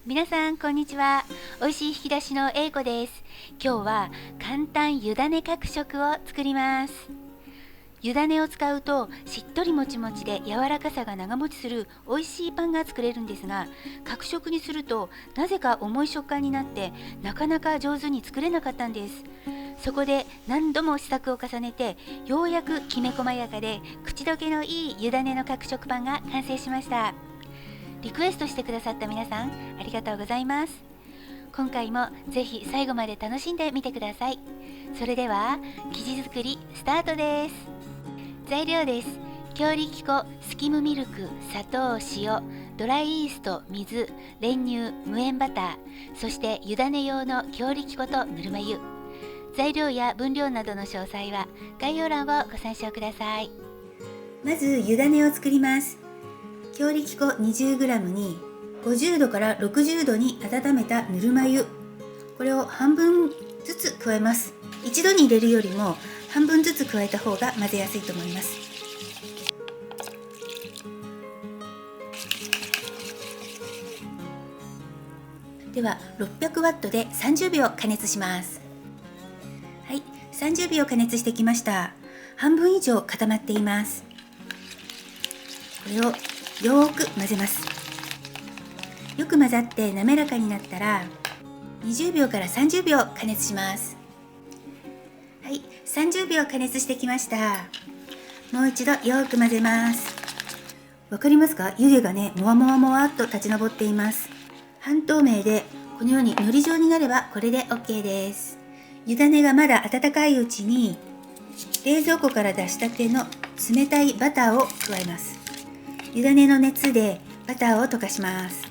皆さんこんにちは。美味しい引き出しの英子です。今日は簡単湯種角食を作ります。湯種を使うとしっとりもちもちで柔らかさが長持ちする美味しいパンが作れるんですが、角食にするとなぜか重い食感になってなかなか上手に作れなかったんです。そこで何度も試作を重ねて、ようやくきめ細やかで口どけのいい湯種の角食パンが完成しました。リクエストしてくださった皆さんありがとうございます。今回もぜひ最後まで楽しんでみてください。それでは生地作りスタートです。材料です。強力粉、スキムミルク、砂糖、塩、ドライイースト、水、練乳、無塩バター、そして湯種用の強力粉とぬるま湯。材料や分量などの詳細は概要欄をご参照ください。まず湯種を作ります。強力粉 20g に50度から60度に温めたぬるま湯、これを半分ずつ加えます。一度に入れるよりも半分ずつ加えた方が混ぜやすいと思います。では 600W で30秒加熱します。はい、30秒加熱してきました。半分以上固まっています。これをよーく混ぜます。よく混ざって滑らかになったら20秒から30秒加熱します。はい、30秒加熱してきました。もう一度よく混ぜます。わかりますか？湯気がね、もわもわもわっと立ち上っています。半透明でこのように糊状になればこれで OK です。湯種がまだ温かいうちに冷蔵庫から出したての冷たいバターを加えます。湯種の熱でバターを溶かします。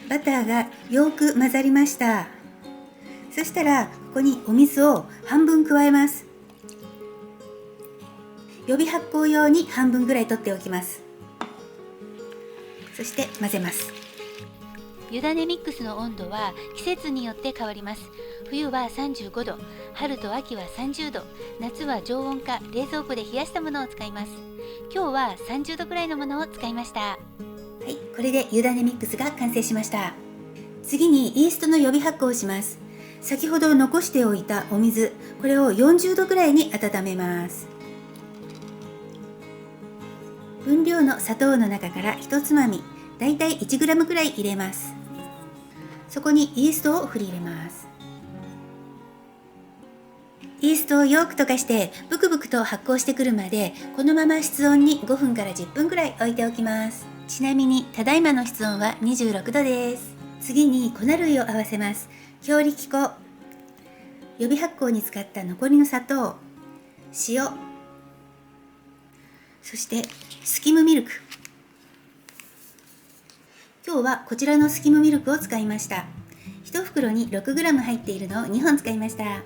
バターがよく混ざりました。そしたらここにお水を半分加えます。予備発酵用に半分ぐらい取っておきます。そして混ぜます。湯種ミックスの温度は季節によって変わります。冬は35度、春と秋は30度、夏は常温か冷蔵庫で冷やしたものを使います。今日は30度くらいのものを使いました。はい、これで湯種ミックスが完成しました。次にイーストの予備発酵をします。先ほど残しておいたお水、これを40度くらいに温めます。分量の砂糖の中から1つまみ、だいたい 1g くらい入れます。そこにイーストを振り入れます。イーストをよく溶かしてブクブクと発酵してくるまで、このまま室温に5分から10分くらい置いておきます。ちなみにただいまの室温は26度です。次に粉類を合わせます。強力粉、予備発酵に使った残りの砂糖、塩、そしてスキムミルク。今日はこちらのスキムミルクを使いました。1袋に 6g 入っているのを2本使いました。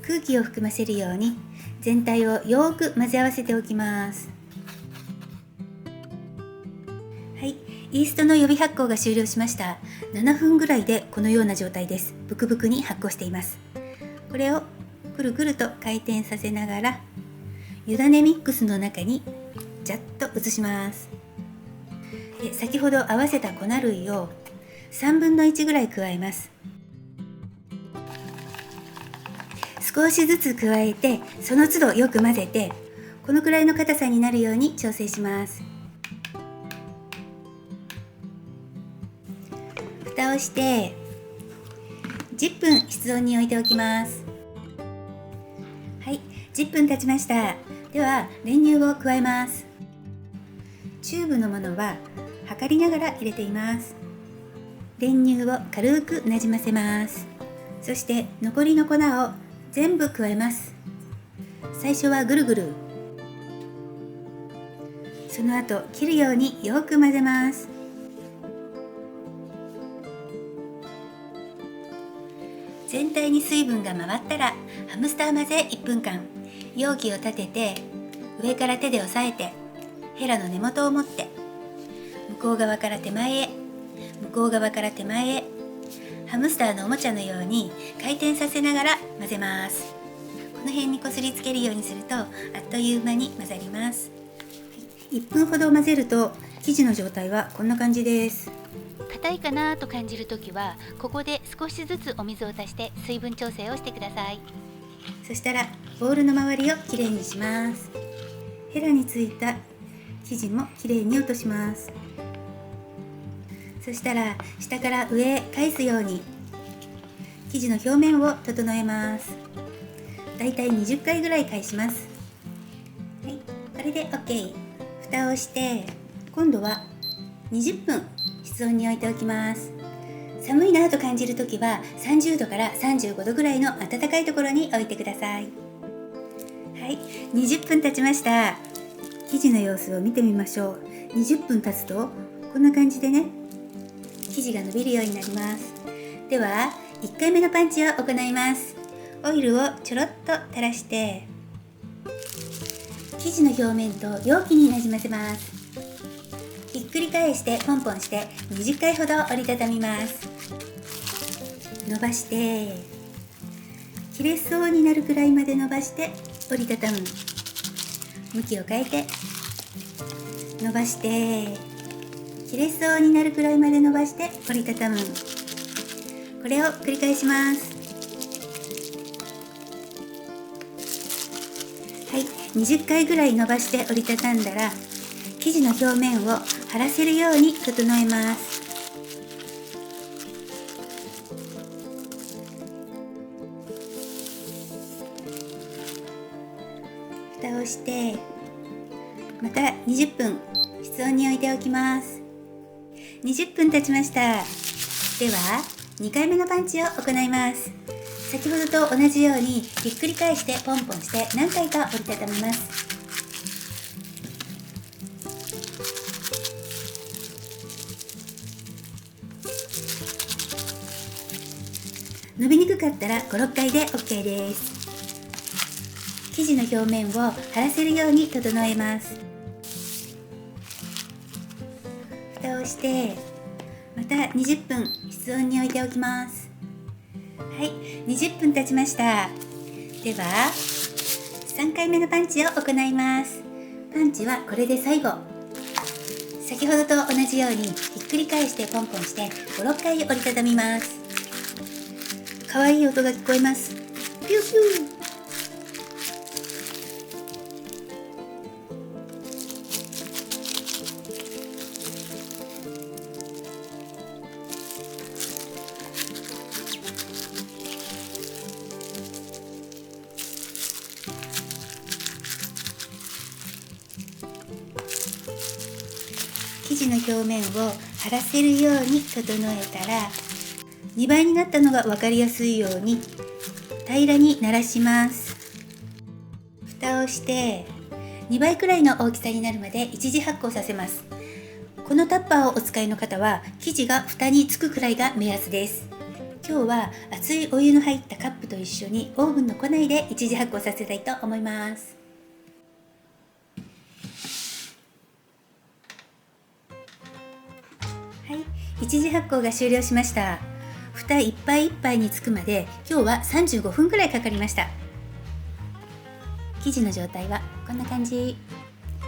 空気を含ませるように全体をよく混ぜ合わせておきます。はい、イーストの予備発酵が終了しました。7分ぐらいでこのような状態です。ブクブクに発酵しています。これをくるくると回転させながら湯種ミックスの中にジャッと移します。で、先ほど合わせた粉類を3分の1ぐらい加えます。少しずつ加えて、その都度よく混ぜて、このくらいの硬さになるように調整します。蓋をして10分室温に置いておきます。はい、10分経ちました。では練乳を加えます。チューブのものは測りながら入れています。練乳を軽くなじませます。そして残りの粉を全部加えます。最初はぐるぐる、その後切るようによく混ぜます。全体に水分が回ったらハムスター混ぜ1分間、容器を立てて上から手で押さえてヘラの根元を持って向こう側から手前へ、向こう側から手前へ、ハムスターのおもちゃのように回転させながら混ぜます。この辺にこすりつけるようにするとあっという間に混ざります。1分ほど混ぜると生地の状態はこんな感じです。硬いかなと感じるときはここで少しずつお水を足して水分調整をしてください。そしたらボウルの周りをきれいにします。ヘラについた生地もきれいに落とします。そしたら下から上へ返すように生地の表面を整えます。だいたい20回ぐらい返します。はい、これで OK。 蓋をして今度は20分室温に置いておきます。寒いなと感じるときは30度から35度ぐらいの暖かいところに置いてください。はい、20分経ちました。生地の様子を見てみましょう。20分経つとこんな感じでね、生地が伸びるようになります。では1回目のパンチを行います。オイルをちょろっと垂らして生地の表面と容器になじませます。ひっくり返してポンポンして20回ほど折りたたみます。伸ばして切れそうになるくらいまで伸ばして折りたたむ。向きを変えて伸ばして切れそうになるくらいまで伸ばして折りたたむ。これを繰り返します。はい、20回ぐらい伸ばして折りたたんだら生地の表面を張らせるように整えます。蓋をしてまた20分室温に置いておきます。20分経ちました。では2回目のパンチを行います。先ほどと同じようにひっくり返してポンポンして何回か折りたたみます。伸びにくかったら5、6回で OK です。生地の表面を張らせるように整えます。蓋をしてまた20分室温に置いておきます。はい、20分経ちました。では3回目のパンチを行います。パンチはこれで最後。先ほどと同じようにひっくり返してポンポンして5、6回折りたたみます。かわいい音が聞こえます。ピューピュー。生地の表面を張らせるように整えたら2倍になったのが分かりやすいように平らにならします。蓋をして2倍くらいの大きさになるまで一次発酵させます。このタッパーをお使いの方は生地が蓋につくくらいが目安です。今日は熱いお湯の入ったカップと一緒にオーブンの庫内で一次発酵させたいと思います。はい、一次発酵が終了しました。蓋いっぱいいっぱいにつくまで今日は35分くらいかかりました。生地の状態はこんな感じ。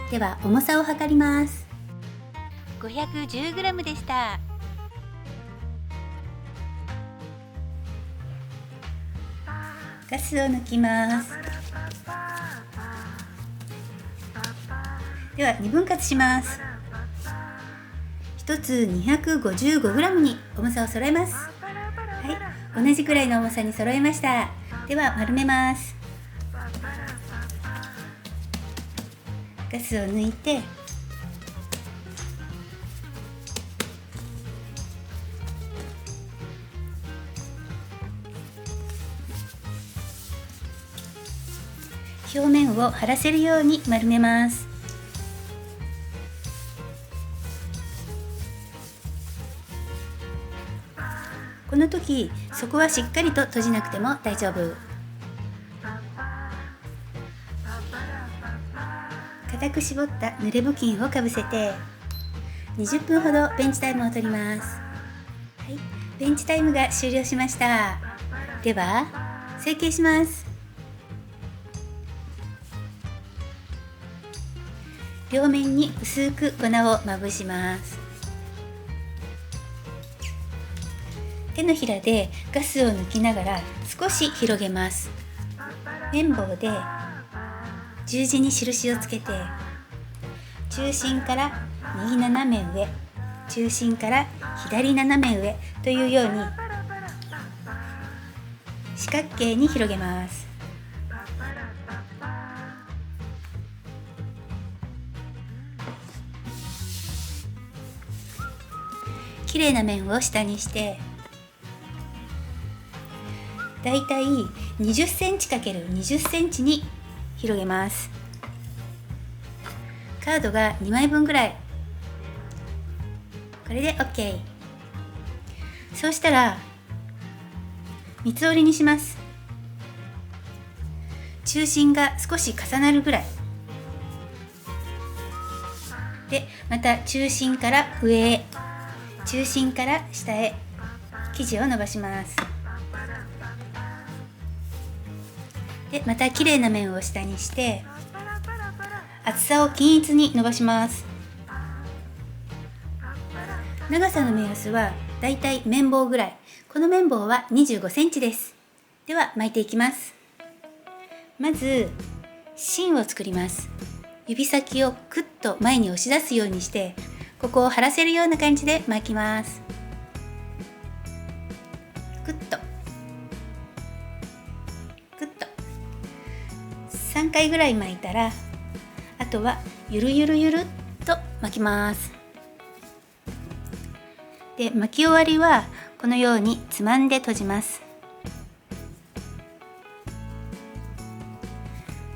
では重さを測ります。 510g でした。ガスを抜きます。では2分割します。1つ 255g に重さを揃えます。はい、同じくらいの重さに揃えました。では丸めます。ガスを抜いて表面を張らせるように丸めます。この時底はしっかりと閉じなくても大丈夫。固く絞った濡れ布巾をかぶせて20分ほどベンチタイムを取ります。はい、ベンチタイムが終了しました。では成形します。両面に薄く粉をまぶします。手のひらでガスを抜きながら少し広げます。綿棒で十字に印をつけて、中心から右斜め上、中心から左斜め上というように四角形に広げます。きれいな面を下にして、だいたい20センチ×20センチに広げます。カードが2枚分ぐらい。これで OK。 そうしたら三つ折りにします。中心が少し重なるぐらいで、また中心から上へ、中心から下へ生地を伸ばします。で、またきれいな面を下にして厚さを均一に伸ばします。長さの目安はだいたい綿棒ぐらい。この綿棒は25センチです。では巻いていきます。まず芯を作ります。指先をクッと前に押し出すようにして、ここを張らせるような感じで巻きます。クッとクッと3回ぐらい巻いたら、あとはゆるゆるゆるっと巻きます。で、巻き終わりはこのようにつまんで閉じます。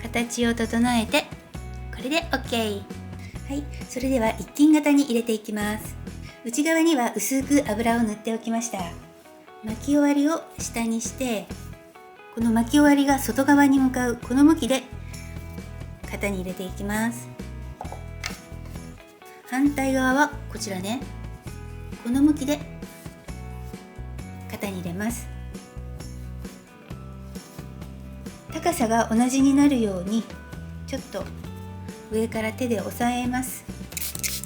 形を整えて、これで OK。 はい、それでは一斤型に入れていきます。内側には薄く油を塗っておきました。巻き終わりを下にして、この巻き終わりが外側に向かうこの向きで型に入れていきます。反対側はこちらね、この向きで型に入れます。高さが同じになるようにちょっと上から手で押さえます。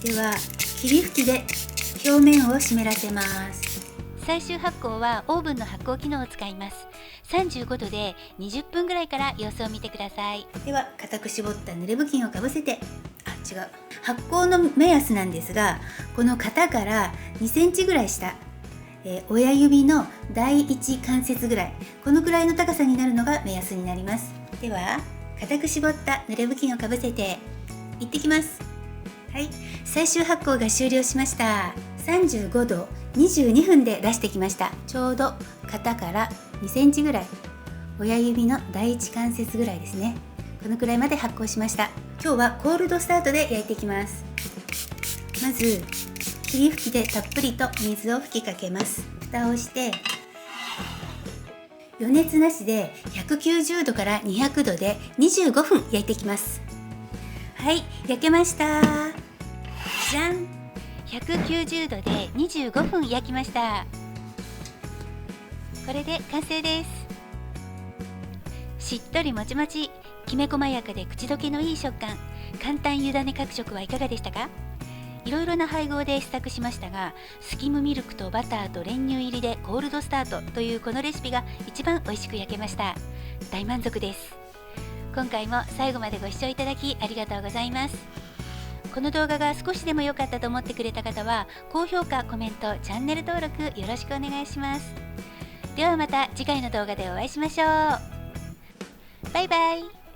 では霧吹きで表面を湿らせます。最終発酵はオーブンの発酵機能を使います。35度で20分ぐらいから様子を見てください。では固く絞った濡れ布巾をかぶせて、発酵の目安なんですが、この型から2センチぐらい下、親指の第一関節ぐらい、このくらいの高さになるのが目安になります。では固く絞った濡れ布巾をかぶせていってきます。はい、最終発酵が終了しました。35度22分で出してきました。ちょうど型から2センチぐらい、親指の第一関節ぐらいですね。このくらいまで発酵しました。今日はコールドスタートで焼いていきます。まず霧吹きでたっぷりと水を吹きかけます。蓋をして余熱なしで190度から200度で25分焼いていきます。はい、焼けました。じゃん。190度で25分焼きました。これで完成です。しっとりもちもち、きめ細やかで口どけのいい食感、簡単湯種各食はいかがでしたか？いろいろな配合で試作しましたが、スキムミルクとバターと練乳入りでコールドスタートというこのレシピが一番美味しく焼けました。大満足です。今回も最後までご視聴いただきありがとうございます。この動画が少しでも良かったと思ってくれた方は、高評価、コメント、チャンネル登録よろしくお願いします。ではまた次回の動画でお会いしましょう。バイバイ。